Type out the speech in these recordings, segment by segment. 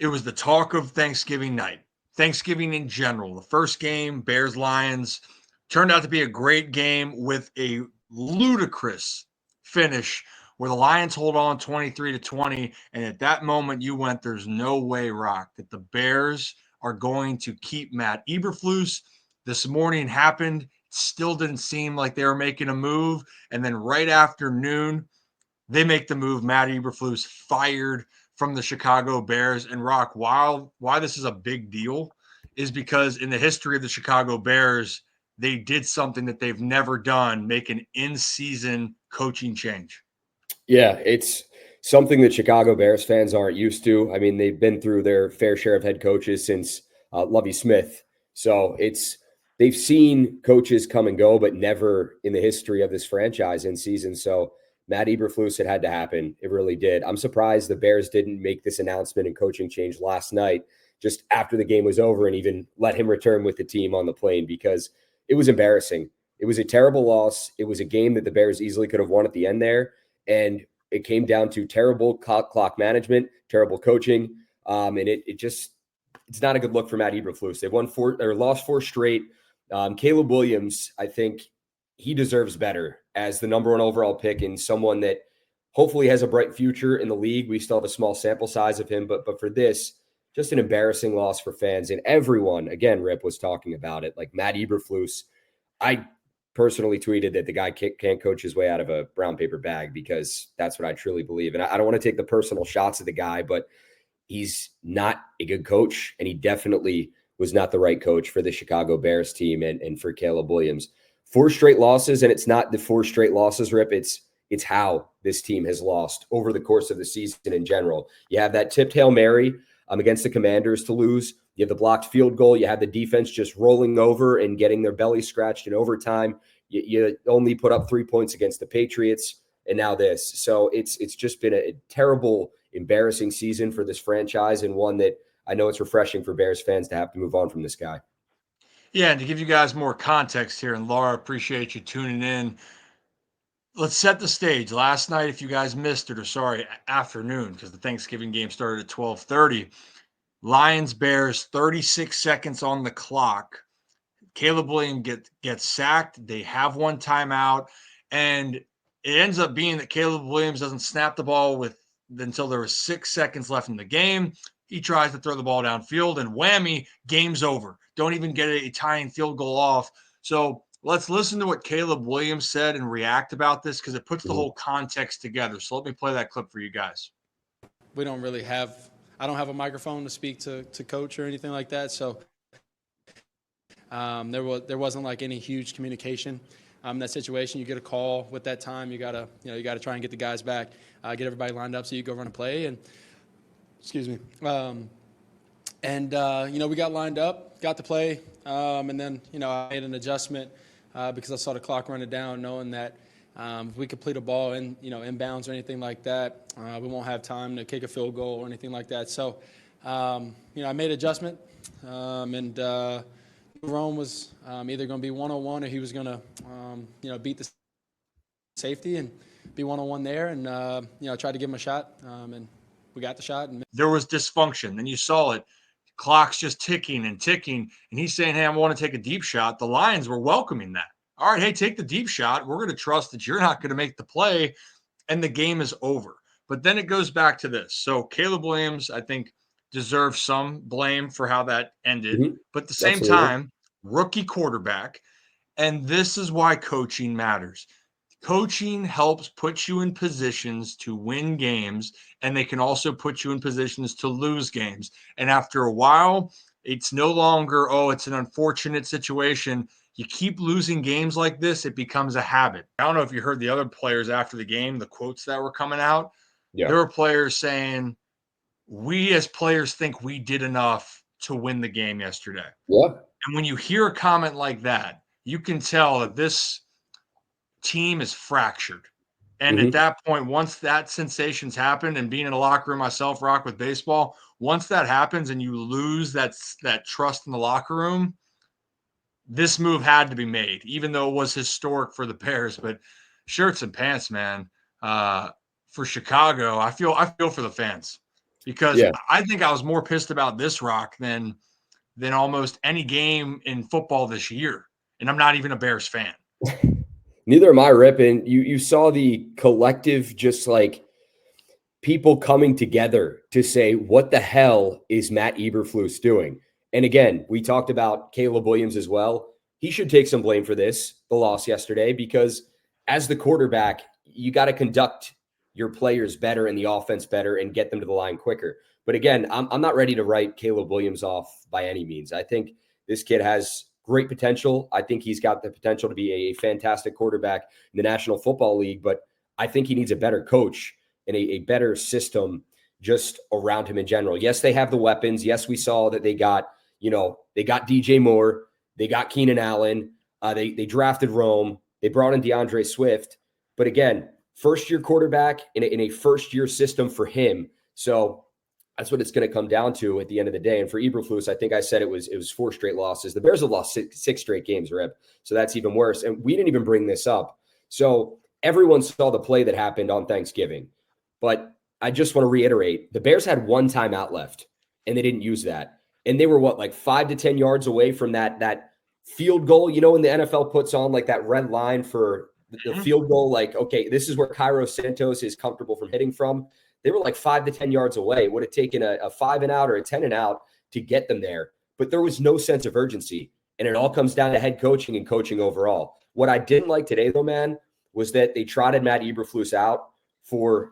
It was the talk of Thanksgiving night, Thanksgiving in general. The first game, Bears Lions, turned out to be a great game with a ludicrous finish where the Lions hold on 23-20. And at that moment, you went, there's no way, Rock, that the Bears are going to keep Matt Eberflus. This morning happened. Still didn't seem like they were making a move. And then right after noon, they make the move. Matt Eberflus fired from the Chicago Bears. And Rock, why this is a big deal is because in the history of the Chicago Bears, they did something that they've never done, make an in-season coaching change. Yeah, it's something that Chicago Bears fans aren't used to. I mean, they've been through their fair share of head coaches since Lovie Smith. So they've seen coaches come and go, but never in the history of this franchise in season. So Matt Eberflus, it had to happen. It really did. I'm surprised the Bears didn't make this announcement and coaching change last night, just after the game was over, and even let him return with the team on the plane, because it was embarrassing. It was a terrible loss. It was a game that the Bears easily could have won at the end there. And it came down to terrible clock management, terrible coaching. And it's not a good look for Matt Eberflus. They've lost 4 straight. Caleb Williams, I think he deserves better as the number 1 overall pick and someone that hopefully has a bright future in the league. We still have a small sample size of him, but for this, just an embarrassing loss for fans. And everyone, again, Rip was talking about it, like Matt Eberflus. I personally tweeted that the guy can't coach his way out of a brown paper bag, because that's what I truly believe. And I don't want to take the personal shots at the guy, but he's not a good coach, and he definitely was not the right coach for the Chicago Bears team and for Caleb Williams. 4 straight losses, and it's not the 4 straight losses, Rip. It's how this team has lost over the course of the season in general. You have that tipped Hail Mary against the Commanders to lose. You have the blocked field goal. You have the defense just rolling over and getting their belly scratched in overtime. You only put up 3 points against the Patriots, and now this. So it's just been a terrible, embarrassing season for this franchise, and one that I know it's refreshing for Bears fans to have to move on from this guy. Yeah, and to give you guys more context here, and Laura, appreciate you tuning in. Let's set the stage. Last night, if you guys missed it, or sorry, afternoon, because the Thanksgiving game started at 12:30. Lions Bears, 36 seconds on the clock. Caleb Williams gets sacked. They have 1 timeout, and it ends up being that Caleb Williams doesn't snap the ball until there was 6 seconds left in the game. He tries to throw the ball downfield, and whammy, game's over. Don't even get a tying field goal off. So let's listen to what Caleb Williams said and react about this, because it puts the whole context together. So let me play that clip for you guys. We don't really I don't have a microphone to speak to coach or anything like that. So there wasn't like any huge communication in that situation. You get a call with that time. You gotta try and get the guys back, get everybody lined up so you go run a play. And excuse me. We got lined up, got the play, and then I made an adjustment because I saw the clock running down, knowing that if we complete a ball in inbounds or anything like that, we won't have time to kick a field goal or anything like that. So I made an adjustment, and Rome was either going to be 1-on-1 or he was going to beat the safety and be 1-on-1 there, and tried to give him a shot, and we got the shot. And there was dysfunction, and you saw it. Clock's just ticking and ticking, and he's saying, hey, I want to take a deep shot. The Lions were welcoming that. All right, hey, take the deep shot. We're going to trust that you're not going to make the play, and the game is over. But then it goes back to this. So Caleb Williams, I think, deserves some blame for how that ended. Mm-hmm. But at the same time, rookie quarterback, and this is why coaching matters. Coaching helps put you in positions to win games, and they can also put you in positions to lose games. And after a while, it's no longer, it's an unfortunate situation. You keep losing games like this, it becomes a habit. I don't know if you heard the other players after the game, the quotes that were coming out. Yeah. There were players saying, we as players think we did enough to win the game yesterday. Yeah. And when you hear a comment like that, you can tell that this team is fractured. And at that point, once that sensation's happened, and being in a locker room myself, Rock, with baseball, once that happens and you lose that trust in the locker room, this move had to be made, even though it was historic for the Bears. But shirts and pants, man. For Chicago, I feel for the fans. because Yeah. I think I was more pissed about this, Rock, than almost any game in football this year. And I'm not even a Bears fan. Neither am I, Rip. And you saw the collective, just like people coming together to say, what the hell is Matt Eberflus doing? And again, we talked about Caleb Williams as well. He should take some blame for this, the loss yesterday, because as the quarterback, you got to conduct your players better and the offense better and get them to the line quicker. But again, I'm not ready to write Caleb Williams off by any means. I think this kid has great potential. I think he's got the potential to be a fantastic quarterback in the National Football League, but I think he needs a better coach and a better system just around him in general. Yes, they have the weapons. Yes, we saw that they got DJ Moore, they got Keenan Allen, they drafted Rome, they brought in DeAndre Swift. But again, first-year quarterback in a first-year system for him. So that's what it's going to come down to at the end of the day. And for Eberflus, I think I said it was 4 straight losses. The Bears have lost six straight games, Rip. So that's even worse. And we didn't even bring this up. So everyone saw the play that happened on Thanksgiving. But I just want to reiterate, the Bears had 1 timeout left, and they didn't use that. And they were, like 5 to 10 yards away from that field goal. You know, when the NFL puts on like that red line for the field goal, like, okay, this is where Cairo Santos is comfortable from hitting from. They were like 5 to 10 yards away. It would have taken a 5 and out or a 10 and out to get them there. But there was no sense of urgency. And it all comes down to head coaching and coaching overall. What I didn't like today, though, man, was that they trotted Matt Eberflus out for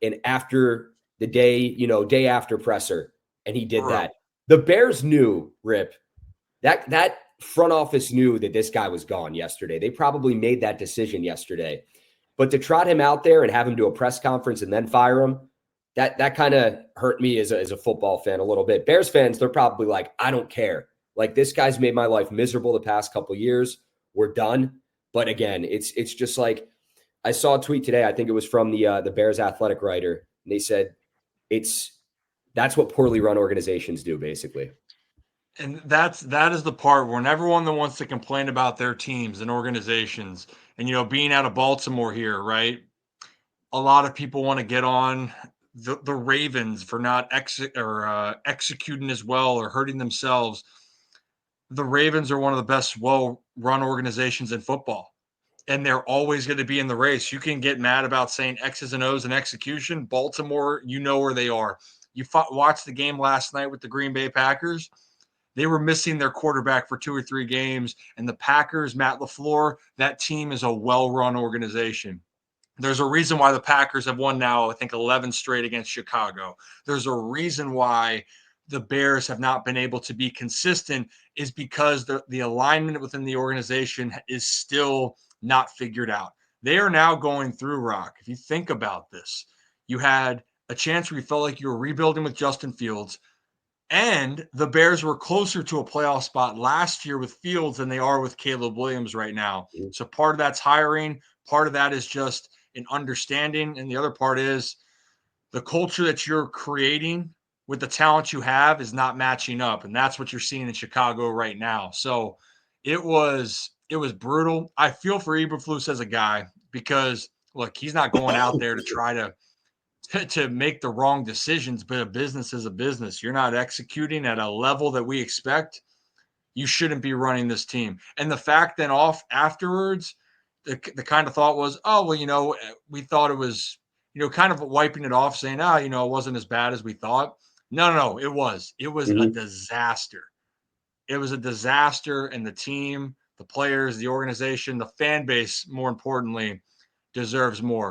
an after the day after presser. And he did that. The Bears knew, Rip, that front office knew that this guy was gone yesterday. They probably made that decision yesterday. But to trot him out there and have him do a press conference and then fire him, that kind of hurt me as a football fan a little bit. Bears fans, they're probably like, I don't care. Like, this guy's made my life miserable the past couple of years. We're done. But again, it's just like, I saw a tweet today. I think it was from the Bears athletic writer. And they said that's what poorly run organizations do, basically. And that is the part when everyone that wants to complain about their teams and organizations, and being out of Baltimore here, right? A lot of people want to get on the Ravens for not executing as well or hurting themselves. The Ravens are one of the best well-run organizations in football, and they're always going to be in the race. You can get mad about saying X's and O's and execution. Baltimore, you know where they are. You watched the game last night with the Green Bay Packers. They were missing their quarterback for 2 or 3 games, and the Packers, Matt LaFleur, that team is a well-run organization. There's a reason why the Packers have won now, I think, 11 straight against Chicago. There's a reason why the Bears have not been able to be consistent, is because the alignment within the organization is still not figured out. They are now going through, Rock. If you think about this, you had a chance where you felt like you were rebuilding with Justin Fields, and the Bears were closer to a playoff spot last year with Fields than they are with Caleb Williams right now. So part of that's hiring. Part of that is just an understanding. And the other part is the culture that you're creating with the talent you have is not matching up. And that's what you're seeing in Chicago right now. So it was brutal. I feel for Eberflus as a guy because, look, he's not going out there to try to make the wrong decisions, but a business is a business. You're not executing at a level that we expect. You shouldn't be running this team. And the fact then afterwards, the kind of thought was, oh, well, we thought it was, kind of wiping it off, saying, it wasn't as bad as we thought. No, it was a disaster. It was a disaster, and the team, the players, the organization, the fan base, more importantly, deserves more.